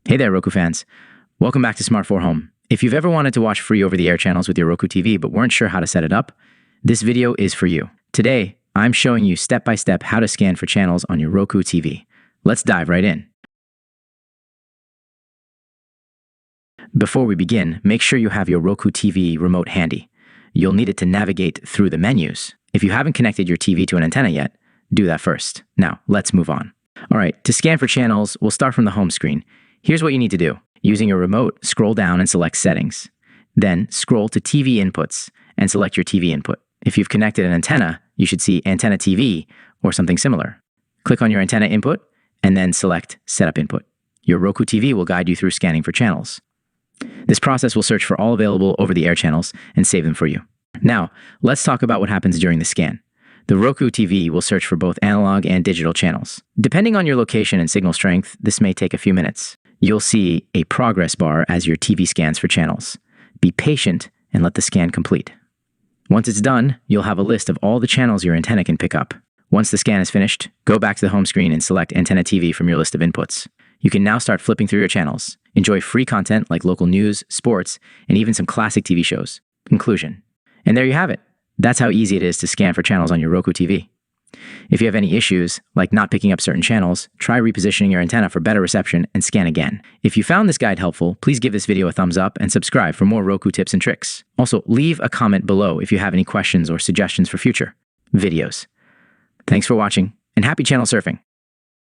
Hey there, Roku fans. Welcome back to Smart 4 Home. If you've ever wanted to watch free over-the-air channels with your Roku TV but weren't sure how to set it up, this video is for you. Today, I'm showing you step-by-step how to scan for channels on your Roku TV. Let's dive right in. Before we begin, make sure you have your Roku TV remote handy. You'll need it to navigate through the menus. If you haven't connected your TV to an antenna yet, do that first. Now, let's move on. All right, to scan for channels, we'll start from the home screen. Here's what you need to do. Using your remote, scroll down and select Settings. Then scroll to TV Inputs and select your TV input. If you've connected an antenna, you should see Antenna TV or something similar. Click on your antenna input and then select Setup Input. Your Roku TV will guide you through scanning for channels. This process will search for all available over-the-air channels and save them for you. Now, let's talk about what happens during the scan. The Roku TV will search for both analog and digital channels. Depending on your location and signal strength, this may take a few minutes. You'll see a progress bar as your TV scans for channels. Be patient and let the scan complete. Once it's done, you'll have a list of all the channels your antenna can pick up. Once the scan is finished, go back to the home screen and select Antenna TV from your list of inputs. You can now start flipping through your channels. Enjoy free content like local news, sports, and even some classic TV shows. Conclusion. And there you have it. That's how easy it is to scan for channels on your Roku TV. If you have any issues, like not picking up certain channels, try repositioning your antenna for better reception and scan again. If you found this guide helpful, please give this video a thumbs up and subscribe for more Roku tips and tricks. Also, leave a comment below if you have any questions or suggestions for future videos. Thanks for watching, and happy channel surfing!